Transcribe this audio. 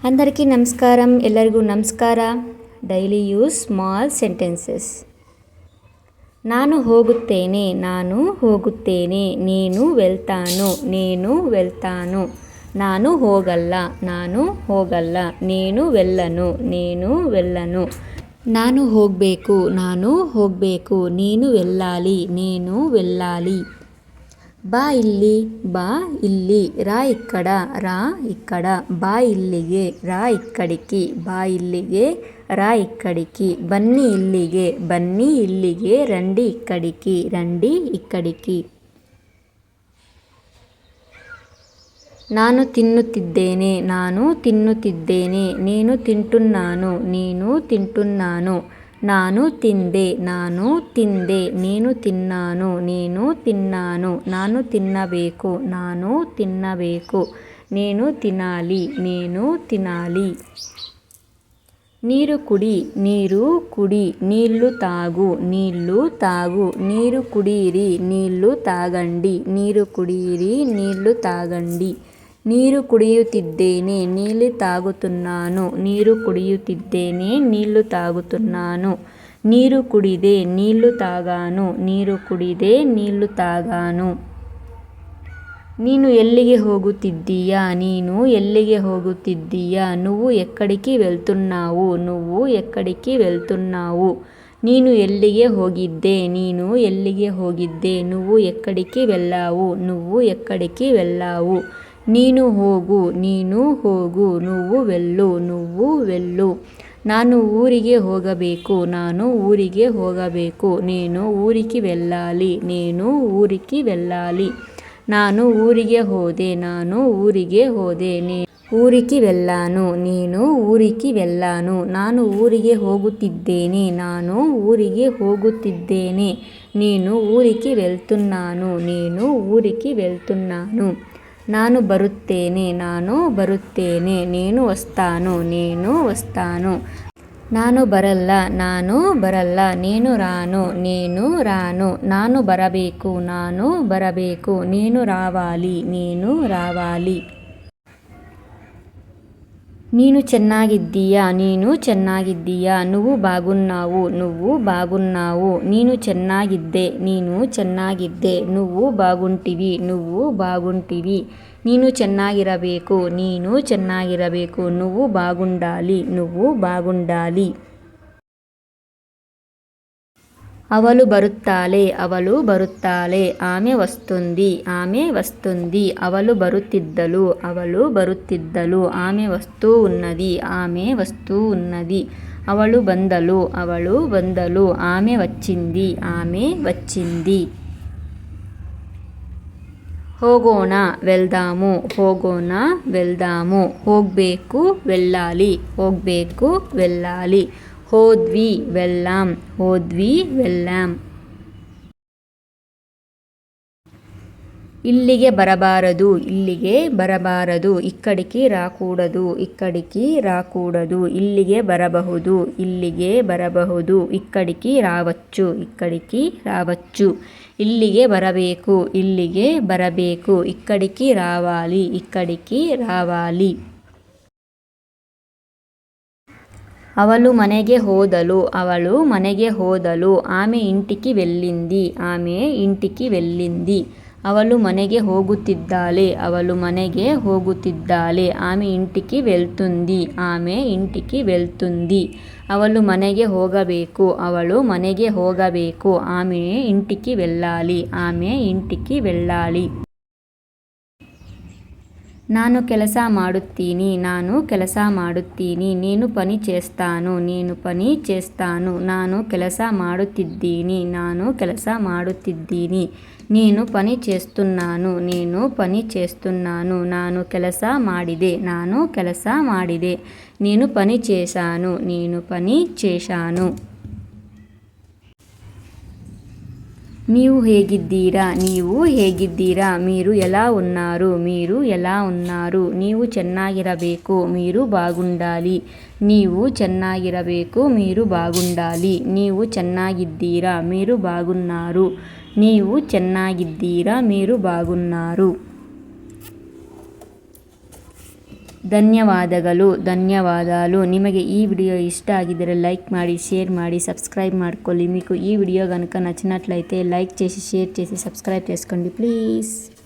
అందరికీ నమస్కారం. ಎಲ್ಲರಿಗೂ ನಮಸ್ಕಾರ. Daily use small sentences. ನಾನು ಹೋಗುತ್ತೇನೆ, ನಾನು ಹೋಗುತ್ತೇನೆ. ನೀನು వెళ్తాను, నేను వెళ్తాను. ನಾನು ಹೋಗಲ್ಲ, ನಾನು ಹೋಗಲ್ಲ. ನೀನು వెళ్ళను, నేను వెళ్ళను. ನಾನು ಹೋಗಬೇಕು, ನಾನು ಹೋಗಬೇಕು. ನೀನು వెళ్ళాలి, నేను వెళ్ళాలి. ಬಾ ಇಲ್ಲಿ, ಬಾ ಇಲ್ಲಿ. ರಾ ఇక్కడ, ರಾ ఇక్కడ. ಬಾ ಇಲ್ಲಿಗೆ, ರಾ ಇಕ್ಕಡಿకి. ಬಾ ಇಲ್ಲಿಗೆ, ರಾ ಇಕ್ಕడికి. ಬನ್ನಿ ಇಲ್ಲಿಗೆ, ಬನ್ನಿ ಇಲ್ಲಿಗೆ. రండి ఇక్కడికి, రండి ఇక్కడికి. ನಾನು ತಿನ್ನುತ್ತಿದ್ದೇನೆ, ನಾನು ತಿನ್ನುತ್ತಿದ್ದೇನೆ. ನೀನು ತಿಂటున్నాను, ನೀನು ತಿಂటున్నాను. ನಾನು ತಿಂದೆ, ನಾನು ತಿಂದೆ. ನೀನು ತಿನ್ನಾನು, ನೀನು ತಿನ್ನಾನು. ನಾನು ತಿನ್ನಬೇಕು, ನಾನು ತಿನ್ನಬೇಕು. ನೀನು ತಿನಾಲಿ, ನೀನು ತಿನಾಲಿ. ನೀರು ಕುಡಿ, ನೀರು ಕುಡಿ. ನೀళ్ళు తాగు, నీళ్ళు తాగు. ನೀರು ಕುಡಿಯಿರಿ, ನೀళ్ళు తాగండి. ನೀರು ಕುಡಿಯಿರಿ, ನೀళ్ళు తాగండి. ನೀರು ಕುಡಿಯುತ್ತಿದ್ದೇನೆ, ನೀళ్ళు తాగుతున్నాను. ನೀರು ಕುಡಿಯುತ್ತಿದ್ದೇನೆ, ನೀళ్ళు తాగుతున్నాను. ನೀರು ಕುಡಿದೆ, ನೀళ్ళు తాగాను. ನೀರು ಕುಡಿದೆ, ನೀళ్ళు తాగాను. ನೀನು ಎಲ್ಲಿಗೆ ಹೋಗುತ್ತಿದ್ದೀಯಾ, ನೀನು ಎಲ್ಲಿಗೆ ಹೋಗುತ್ತಿದ್ದೀಯಾ. నువ్వు ఎక్కడికి వెళ్తున్నావు, నువ్వు ఎక్కడికి వెళ్తున్నావు. ನೀನು ಎಲ್ಲಿಗೆ ಹೋಗಿದ್ದೆ, ನೀನು ಎಲ್ಲಿಗೆ ಹೋಗಿದ್ದೆ. నువ్వు ఎక్కడికి వెళ్ళావు, నువ్వు ఎక్కడికి వెళ్ళావు. ನೀನು ಹೋಗು, ನೀನು ಹೋಗು. నువ్వు వెళ్ళు, నువ్వు వెళ్ళు. ನಾನು ಊರಿಗೆ ಹೋಗಬೇಕು, ನಾನು ಊರಿಗೆ ಹೋಗಬೇಕು. నేను ఊరికి వెళ్ళాలి, నేను ఊరికి వెళ్ళాలి. ನಾನು ಊರಿಗೆ ಹೋದೆ, ನಾನು ಊರಿಗೆ ಹೋದೆ. ಊರಿಗೆ వెళ్ళాను, నేను ಊರಿಗೆ వెళ్ళాను. ನಾನು ಊರಿಗೆ ಹೋಗುತ್ತಿದ್ದೇನೆ, ನಾನು ಊರಿಗೆ ಹೋಗುತ್ತಿದ್ದೇನೆ. ನೀನು ಊರಿಗೆ వెళ్తున్నాను, నేను ఊరికి వెళ్తున్నాను. ನಾನು ಬರುತ್ತೇನೆ, ನಾನು ಬರುತ್ತೇನೆ. ನೀನು వస్తాను, నేను వస్తాను. ನಾನು ಬರಲ್ಲ, ನಾನು ಬರಲ್ಲ. ನೀನು ರಾನು, నేను ರಾನು. ನಾನು ಬರಬೇಕು, ನಾನು ಬರಬೇಕು. ನೀನು ರಾవాలి, ನೀನು ರಾవాలి. ನೀನು ಚೆನ್ನಾಗಿದ್ದೀಯಾ, ನೀನು ಚೆನ್ನಾಗಿದ್ದೀಯಾ. నువ్వు బాగున్నావు, నువ్వు బాగున్నావు. ನೀನು ಚೆನ್ನಾಗಿದ್ದೆ, ನೀನು ಚೆನ್ನಾಗಿದ್ದೆ. నువ్వు బాగుంటివి, నువ్వు బాగుంటివి. ನೀನು ಚೆನ್ನಾಗಿರಬೇಕು, ನೀನು ಚೆನ್ನಾಗಿರಬೇಕು. నువ్వు బాగుండాలి, నువ్వు బాగుండాలి. ಅವಳು ಬರುತ್ತಾಳೆ, ಅವಳು ಬರುತ್ತಾಳೆ. ಆಮೆ ವస్తుంది, ಆಮೆ ವస్తుంది. ಅವಳು ಬರುತ್ತಿದ್ದಳು, ಅವಳು ಬರುತ್ತಿದ್ದಳು. ಆಮೆ వస్తూ ఉన్నది, ఆమె వస్తూ ఉన్నది. ಅವಳು ಬಂದಳು, ಅವಳು ಬಂದಳು. ಆమె వచ్చింది, ఆమె వచ్చింది. ಹೋಗೋಣ, వెళ్దాము. ಹೋಗೋಣ, వెళ్దాము. ಹೋಗಬೇಕು, వెళ్ళాలి. ಹೋಗಬೇಕು, వెళ్ళాలి. ಹೋದ್ವಿ, వెళ్ళాం. ಹೋದ್ವಿ, వెళ్ళాం. ಇಲ್ಲಿಗೆ ಬರಬಾರದು, ಇಲ್ಲಿಗೆ ಬರಬಾರದು. ಇಕ್ಕಡಿకి రాకూడదు, ఇక్కడికి రాకూడదు. ಇಲ್ಲಿಗೆ ಬರಬಹುದು, ಇಲ್ಲಿಗೆ ಬರಬಹುದು. ಇಕ್ಕడికి రావచ్చు, ఇక్కడికి రావచ్చు. ಇಲ್ಲಿಗೆ ಬರಬೇಕು, ಇಲ್ಲಿಗೆ ಬರಬೇಕು. ಇಕ್ಕడికి రావాలి, ఇక్కడికి రావాలి. ಅವಳು ಮನೆಗೆ ಹೋದಳು, ಅವಳು ಮನೆಗೆ ಹೋದಳು. ಆమె ఇంటికి వెళ్ళింది, ఆమె ఇంటికి వెళ్ళింది. ಅವಳು ಮನೆಗೆ ಹೋಗುತ್ತಿದ್ದಾಳೆ, ಅವಳು ಮನೆಗೆ ಹೋಗುತ್ತಿದ್ದಾಳೆ. ಆమె ఇంటికి వెళ్తుంది, ಆమె ఇంటికి వెళ్తుంది. ಅವಳು ಮನೆಗೆ ಹೋಗಬೇಕು, ಅವಳು ಮನೆಗೆ ಹೋಗಬೇಕು. ಆమె ఇంటికి వెళ్ళాలి, ಆమె ఇంటికి వెళ్ళాలి. ನಾನು ಕೆಲಸ ಮಾಡುತ್ತೀನಿ, ನಾನು ಕೆಲಸ ಮಾಡುತ್ತೀನಿ. ನೀನು ಪನಿ చేస్తాను, నేను పని చేస్తాను. ನಾನು ಕೆಲಸ ಮಾಡುತ್ತಿದ್ದೀನಿ, ನಾನು ಕೆಲಸ ಮಾಡುತ್ತಿದ್ದೀನಿ. ನೀನು పని చేస్తున్నాను, నేను పని చేస్తున్నాను. ನಾನು ಕೆಲಸ ಮಾಡಿದೆ, ನಾನು ಕೆಲಸ ಮಾಡಿದೆ. నేను పని చేశాను, నేను పని చేశాను. ನೀವು ಹೇಗಿದ್ದೀರಾ, ನೀವು ಹೇಗಿದ್ದೀರಾ. మీరు ఎలా ఉన్నారు, మీరు ఎలా ఉన్నారు. ನೀವು ಚೆನ್ನಾಗಿರಬೇಕು, మీరు బాగుండాలి. ನೀವು ಚೆನ್ನಾಗಿರಬೇಕು, మీరు బాగుండాలి. ನೀವು ಚೆನ್ನಾಗಿದ್ದೀರಾ, మీరు బాగున్నారు. ನೀವು ಚೆನ್ನಾಗಿದ್ದೀರಾ, మీరు బాగున్నారు. ಧನ್ಯವಾದಾలు. ನಿಮಗೆ ಈ ವಿಡಿಯೋ ಇಷ್ಟ ಆಗಿದ್ದರೆ లైక్ ಮಾಡಿ, షేర్ ಮಾಡಿ, సబ్స్క్రైబ్ ಮಾಡ್ಕೊಳ್ಳಿ. మీకు ఈ వీడియో కనుక నచ్చినట్లయితే లైక్ చేసి, షేర్ చేసి, సబ్స్క్రైబ్ చేసుకోండి ప్లీజ్.